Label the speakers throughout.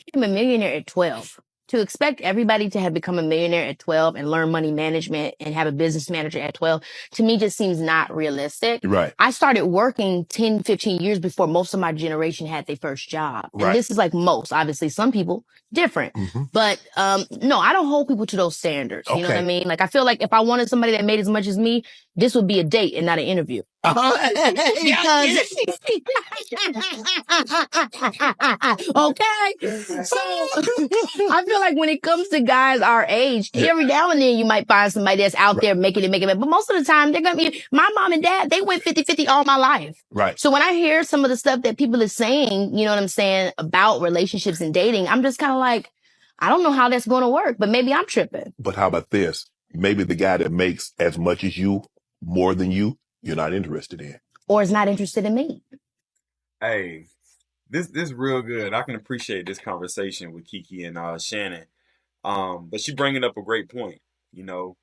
Speaker 1: became a millionaire at 12. To expect everybody to have become a millionaire at 12 and learn money management and have a business manager at 12, to me just seems not realistic.
Speaker 2: Right.
Speaker 1: I started working 10, 15 years before most of my generation had their first job.
Speaker 2: Right.
Speaker 1: And this is like most, obviously some people different.
Speaker 2: Mm-hmm.
Speaker 1: But no, I don't hold people to those standards. You know what I mean? Like I feel like if I wanted somebody that made as much as me, this would be a date and not an interview. Because okay. So I feel like when it comes to guys our age, every now and then you might find somebody that's out there making it. But most of the time they're gonna be my mom and dad, they went 50-50 all my life.
Speaker 2: Right.
Speaker 1: So when I hear some of the stuff that people are saying, you know what I'm saying, about relationships and dating, I'm just kind of like, I don't know how that's gonna work, but maybe I'm tripping.
Speaker 2: But how about this? Maybe the guy that makes as much as you, more than you, you're not interested in.
Speaker 1: Or is not interested in me.
Speaker 3: Hey, this real good. I can appreciate this conversation with Kiki and Shannon. But she bringing up a great point. You know,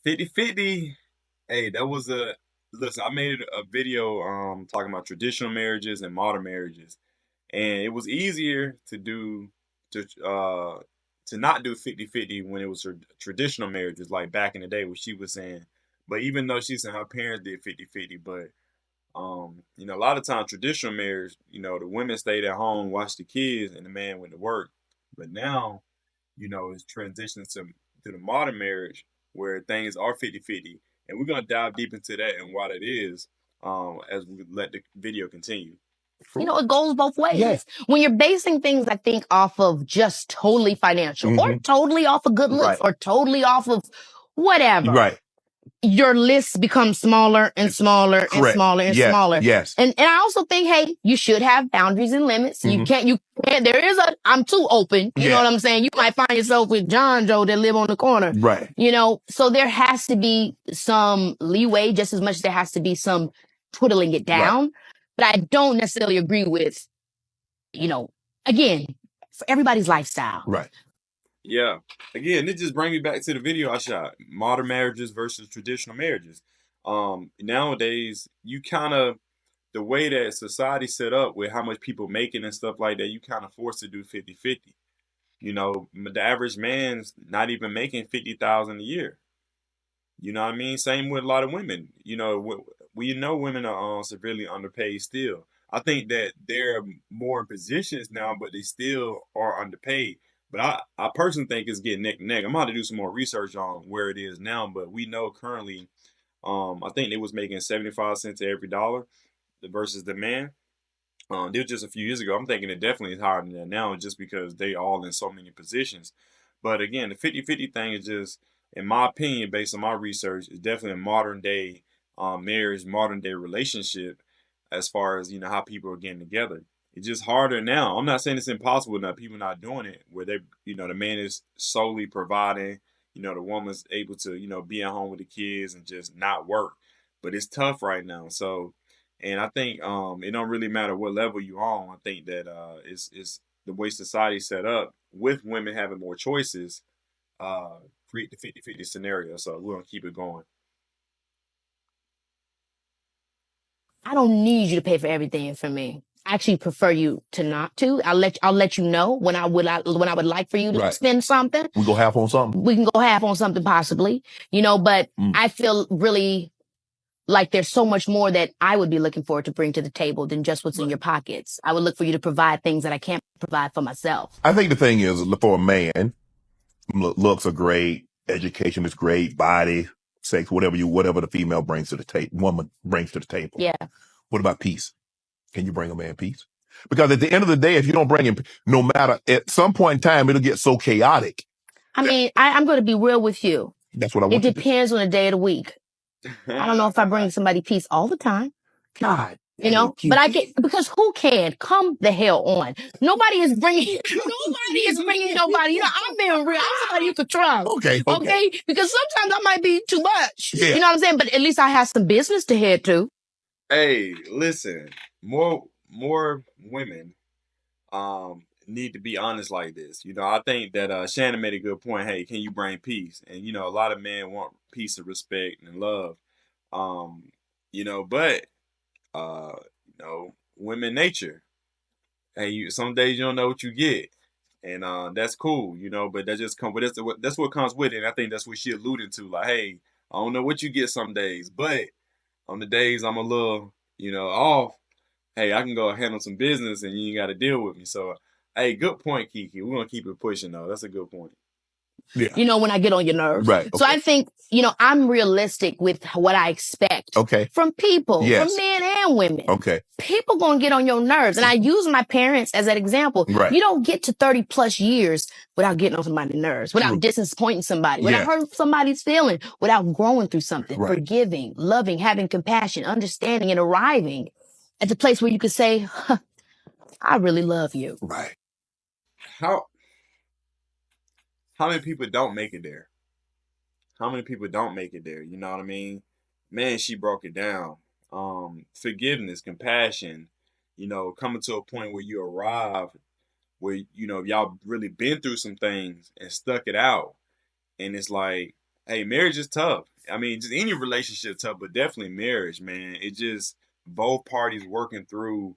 Speaker 3: 50-50. Hey, that was listen. I made a video talking about traditional marriages and modern marriages, and it was easier to do to not do 50-50 when it was traditional marriages like back in the day, what she was saying. But even though she said her parents did 50-50, but you know, a lot of times traditional marriage, you know, the women stayed at home, watched the kids, and the man went to work. But now, you know, it's transitioning to the modern marriage where things are 50-50. And we're gonna dive deep into that and why that is, as we let the video continue.
Speaker 1: You know, it goes both ways. Yes. When you're basing things, I think, off of just totally financial or totally off of good looks or totally off of whatever.
Speaker 2: Right.
Speaker 1: Your list becomes smaller and smaller and smaller and smaller.
Speaker 2: Yes.
Speaker 1: And I also think, hey, you should have boundaries and limits. You can't, I'm too open. You know what I'm saying? You might find yourself with John Joe that live on the corner.
Speaker 2: Right.
Speaker 1: You know, so there has to be some leeway just as much as there has to be some twiddling it down. Right. But I don't necessarily agree with, you know, again, for everybody's lifestyle.
Speaker 2: Right.
Speaker 3: Yeah. Again, it just brings me back to the video I shot. Modern marriages versus traditional marriages. Nowadays, you kind of, the way that society's set up with how much people making and stuff like that, you kind of forced to do 50-50. You know, the average man's not even making 50,000 a year. You know what I mean? Same with a lot of women. You know, we know women are severely underpaid still. I think that they're more in positions now, but they still are underpaid. But I personally think it's getting neck and neck. I'm going to do some more research on where it is now, but we know currently, I think they was making 75 cents to every dollar versus the man. It was just a few years ago. I'm thinking it definitely is higher than that now just because they all in so many positions. But again, the 50-50 thing is just, in my opinion, based on my research, is definitely a modern day marriage, modern day relationship as far as, you know, how people are getting together. It's just harder now. I'm not saying it's impossible now. People not doing it where they, you know, the man is solely providing, you know, the woman's able to, you know, be at home with the kids and just not work. But it's tough right now. So, and I think it don't really matter what level you're on. I think that it's the way society's set up with women having more choices, create the 50-50 scenario. So we're gonna keep it going.
Speaker 1: I don't need you to pay for everything for me. I actually prefer you to not to. I'll let you know when I would like for you to spend something.
Speaker 2: We go half on something.
Speaker 1: We can go half on something possibly, you know, but I feel really like there's so much more that I would be looking forward to bring to the table than just what's in your pockets. I would look for you to provide things that I can't provide for myself.
Speaker 2: I think the thing is, for a man, looks are great, education is great, body, sex, whatever the female brings to the table, woman brings to the table.
Speaker 1: Yeah.
Speaker 2: What about peace? Can you bring a man peace? Because at the end of the day, if you don't bring him, no matter, at some point in time, it'll get so chaotic.
Speaker 1: I mean, I'm going to be real with you.
Speaker 2: That's what I want.
Speaker 1: It depends on the day of the week. I don't know if I bring somebody peace all the time.
Speaker 2: God.
Speaker 1: You know, but I get, because who can? Come the hell on. Nobody is bringing nobody. You know, I'm being real. I'm somebody you could trust.
Speaker 2: Okay.
Speaker 1: Because sometimes I might be too much.
Speaker 2: Yeah.
Speaker 1: You know what I'm saying? But at least I have some business to head to.
Speaker 3: Hey, listen, more women need to be honest like this. You know, I think that Shannon made a good point. Hey, can you bring peace? And you know, a lot of men want peace and respect and love. You know, but you know, women nature. hey, some days you don't know what you get. And that's cool, you know, but that just comes with that's what comes with it. And I think that's what she alluded to. Like, hey, I don't know what you get some days, but on the days I'm a little, off, hey, I can go handle some business and you ain't got to deal with me. So, hey, good point, Kiki. We're gonna keep it pushing though. That's a good point.
Speaker 2: Yeah.
Speaker 1: When I get on your nerves.
Speaker 2: Right.
Speaker 1: So
Speaker 2: Okay.
Speaker 1: I think, I'm realistic with what I expect
Speaker 2: Okay.
Speaker 1: from people,
Speaker 2: Yes.
Speaker 1: from men and women.
Speaker 2: Okay.
Speaker 1: People gonna get on your nerves. And I use my parents as an example.
Speaker 2: Right.
Speaker 1: You don't get to 30 plus years without getting on somebody's nerves, without
Speaker 2: True.
Speaker 1: disappointing somebody,
Speaker 2: Yeah.
Speaker 1: without hurting somebody's feeling, without growing through something,
Speaker 2: Right.
Speaker 1: forgiving, loving, having compassion, understanding, and arriving at the place where you could say, huh, I really love you.
Speaker 2: Right.
Speaker 3: How many people don't make it there? How many people don't make it there? You know what I mean? Man, she broke it down. Forgiveness, compassion, coming to a point where you arrive, where, y'all really been through some things and stuck it out. And it's like, hey, marriage is tough. I mean, just any relationship tough, but definitely marriage, man. It just both parties working through,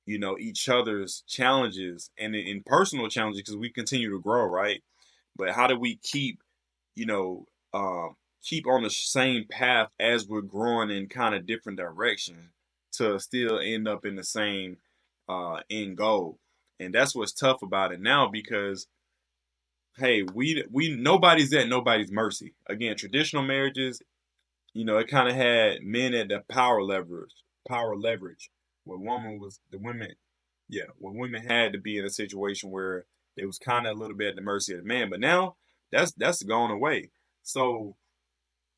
Speaker 3: each other's challenges and in personal challenges because we continue to grow, right? But how do we keep, you know, keep on the same path as we're growing in kind of different directions to still end up in the same end goal? And that's what's tough about it now because hey, we nobody's at nobody's mercy. Again, traditional marriages, it kind of had men at the power leverage, where women had to be in a situation where they was kind of a little bit at the mercy of the man. But now that's gone away. So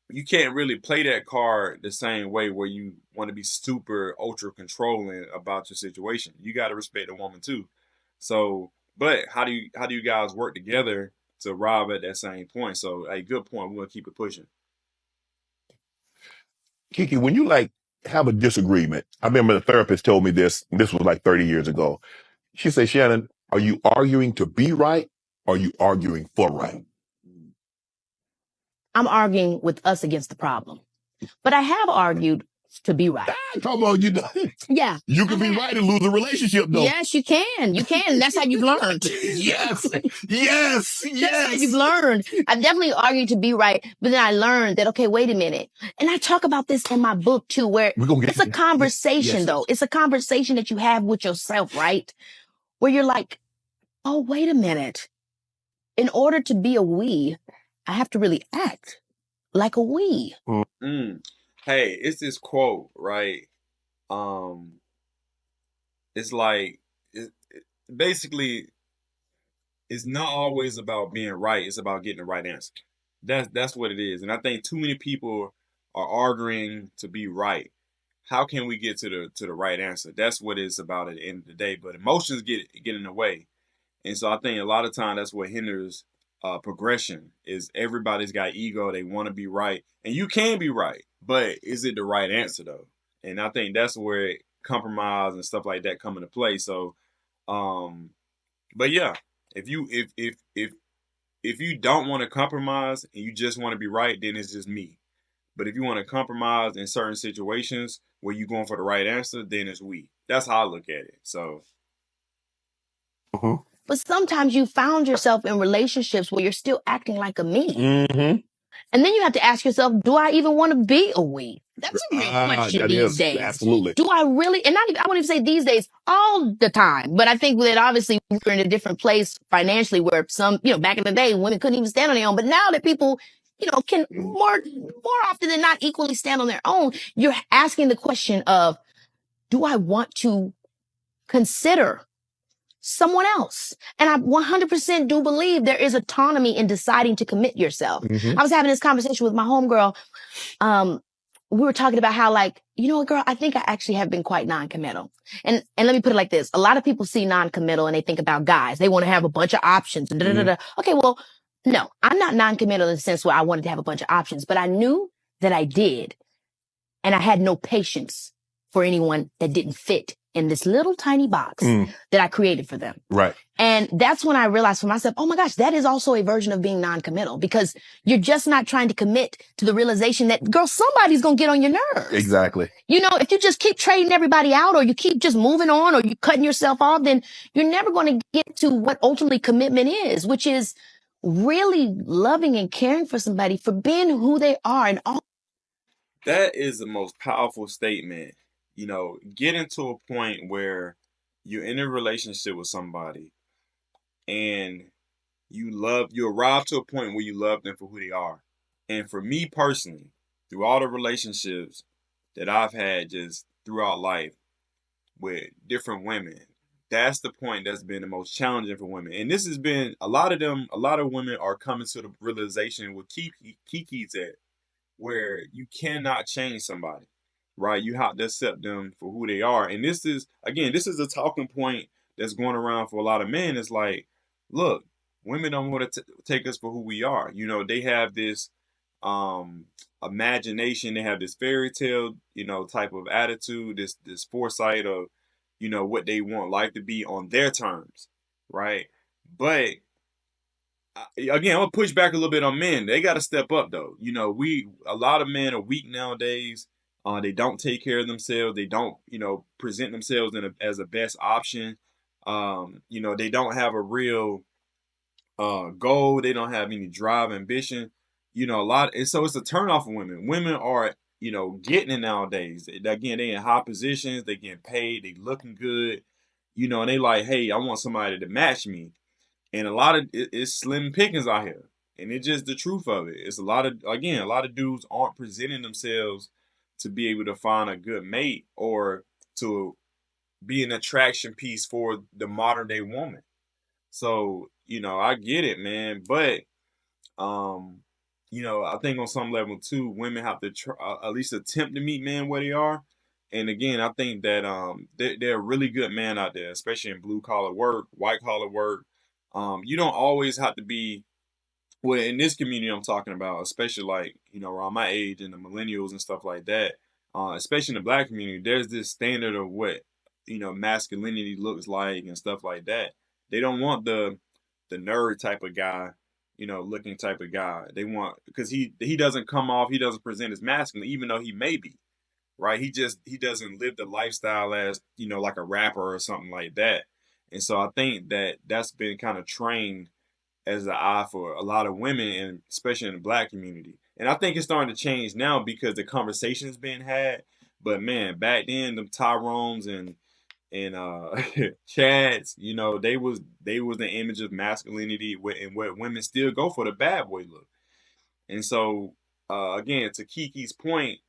Speaker 3: you can't really play that card the same way where you want to be super ultra controlling about your situation. You got to respect the woman too. So, but how do you guys work together to arrive at that same point? So, a good point. We're gonna keep it pushing.
Speaker 2: Kiki, when you have a disagreement, I remember the therapist told me this was like 30 years ago. She said, Shannon, are you arguing to be right? Or are you arguing for right?
Speaker 1: I'm arguing with us against the problem. But I have argued to be right.
Speaker 2: Come on,
Speaker 1: Yeah.
Speaker 2: You can be right and lose a relationship, though.
Speaker 1: Yes, you can. You can. That's how you've learned.
Speaker 2: Yes.
Speaker 1: That's how you've learned. I've definitely argued to be right, but then I learned that, okay, wait a minute. And I talk about this in my book too, where it's a conversation though. It's a conversation that you have with yourself, right? Where you're like, oh, wait a minute. In order to be a we, I have to really act like a we.
Speaker 3: Hey, it's this quote, right? It's like basically it's not always about being right. It's about getting the right answer. That's what it is. And I think too many people are arguing to be right. How can we get to the right answer? That's what it's about at the end of the day. But emotions get in the way. And so I think a lot of time that's what hinders progression is everybody's got ego. They want to be right. And you can be right. But is it the right answer though? And I think that's where compromise and stuff like that come into play. So but yeah, if you don't want to compromise and you just want to be right, then it's just me. But if you want to compromise in certain situations where you're going for the right answer, then it's we. That's how I look at it. So.
Speaker 1: But sometimes you found yourself in relationships where you're still acting like a me.
Speaker 2: Mm-hmm.
Speaker 1: And then you have to ask yourself, do I even want to be a we? That's a real question these days.
Speaker 2: Absolutely.
Speaker 1: Do I really, and I wouldn't even say these days, all the time. But I think that obviously we're in a different place financially where some, back in the day, women couldn't even stand on their own. But now that people, can more often than not equally stand on their own, you're asking the question of, do I want to consider someone else? And I 100% do believe there is autonomy in deciding to commit yourself.
Speaker 2: Mm-hmm.
Speaker 1: I was having this conversation with my homegirl. We were talking about how girl, I think I actually have been quite non-committal. And let me put it like this. A lot of people see non-committal and they think about guys. They want to have a bunch of options. And Okay, well, no, I'm not non-committal in the sense where I wanted to have a bunch of options, but I knew that I did. And I had no patience for anyone that didn't fit in this little tiny box that I created for them.
Speaker 2: Right.
Speaker 1: And that's when I realized for myself, oh my gosh, that is also a version of being non-committal, because you're just not trying to commit to the realization that, girl, somebody's going to get on your nerves.
Speaker 2: Exactly.
Speaker 1: You know, if you just keep trading everybody out, or you keep just moving on, or you cutting yourself off, then you're never going to get to what ultimately commitment is, which is really loving and caring for somebody for being who they are. And all
Speaker 3: That is the most powerful statement. You know, getting to a point where you're in a relationship with somebody and you arrive to a point where you love them for who they are. And for me personally, through all the relationships that I've had just throughout life with different women, that's the point that's been the most challenging for women. And this has been a lot of women are coming to the realization with Kiki's at, where you cannot change somebody, right? You have to accept them for who they are. And this is a talking point that's going around for a lot of men. It's like, look, women don't want to take us for who we are. You know, they have this imagination, they have this fairy tale, you know, type of attitude, this foresight of, you know, what they want life to be on their terms, right? But again, I'm gonna push back a little bit on men. They got to step up, though. You know, a lot of men are weak nowadays. They don't take care of themselves. They don't, you know, present themselves as a best option. You know, they don't have a real goal. They don't have any drive, ambition. You know, and so it's a turnoff for women. Women are, you know, getting it nowadays. Again, they in high positions. They getting paid. They looking good. You know, and they like, hey, I want somebody to match me. And it's slim pickings out here. And it's just the truth of it. It's a lot of dudes aren't presenting themselves to be able to find a good mate or to be an attraction piece for the modern day woman. So, you know, I get it, man. But, you know, I think on some level too, women have to at least attempt to meet men where they are. And again, I think that they're a really good man out there, especially in blue collar work, white collar work. You don't always have to be, well, in this community I'm talking about, especially like, you know, around my age and the millennials and stuff like that, especially in the black community, there's this standard of what, you know, masculinity looks like and stuff like that. They don't want the nerd type of guy, you know, looking type of guy. They want, because he doesn't present as masculine, even though he may be, right? He doesn't live the lifestyle as, you know, like a rapper or something like that. And so I think that that's been kind of trained as an eye for a lot of women, and especially in the black community. And I think it's starting to change now because the conversation's being had. But man, back then, the Tyrones and Chads, you know, they was the image of masculinity, and what women still go for, the bad boy look. And so again, to Kiki's point,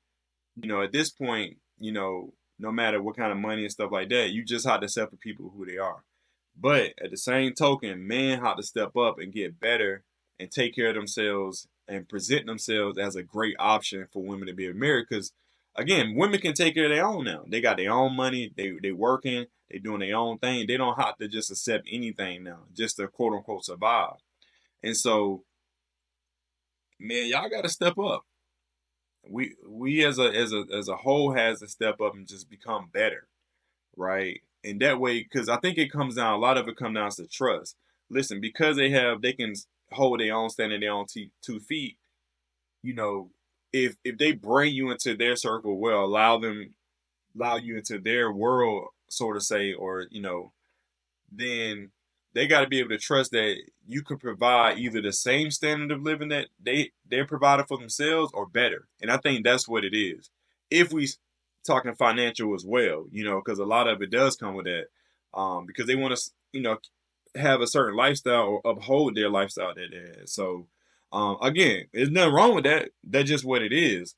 Speaker 3: you know, at this point, you know, no matter what kind of money and stuff like that, you just have to accept the people who they are. But at the same token, men have to step up and get better and take care of themselves and present themselves as a great option for women to be married. Because again, women can take care of their own now. They got their own money. They working. They doing their own thing. They don't have to just accept anything now, just to quote unquote survive. And so, man, y'all got to step up. We as a whole has to step up and just become better, right? And that way, because I think it comes down, a lot of it comes down to trust. Listen, because they can hold their own, stand on their own 2 feet. You know, if they bring you into their circle, well, allow you into their world, sort of say, or you know, then they got to be able to trust that you can provide either the same standard of living that they're providing for themselves or better. And I think that's what it is. If we talking financial as well, you know, because a lot of it does come with that, because they want to, you know, have a certain lifestyle or uphold their lifestyle that they have. So, again, there's nothing wrong with that. That's just what it is.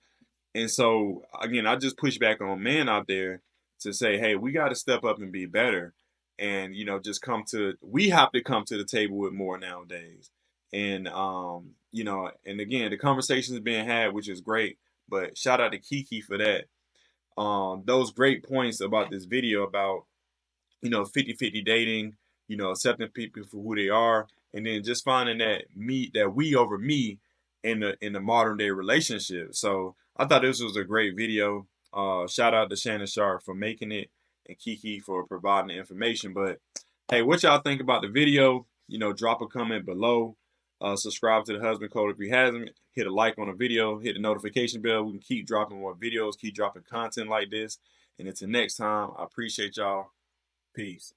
Speaker 3: And so, again, I just push back on men out there to say, hey, we got to step up and be better. And, you know, we have to come to the table with more nowadays. And, you know, and again, the conversations being had, which is great. But shout out to Kiki for that. Those great points about this video about, you know, 50-50 dating, you know, accepting people for who they are, and then just finding that we over me in the modern day relationship. So I thought this was a great video. Shout out to Shannon Sharp for making it. and Kiki for providing the information. But hey, what y'all think about the video? You know, drop a comment below. Subscribe to the Husband Code if you haven't. Hit a like on the video. Hit the notification bell. We can keep dropping more videos, keep dropping content like this. And until next time, I appreciate y'all. Peace.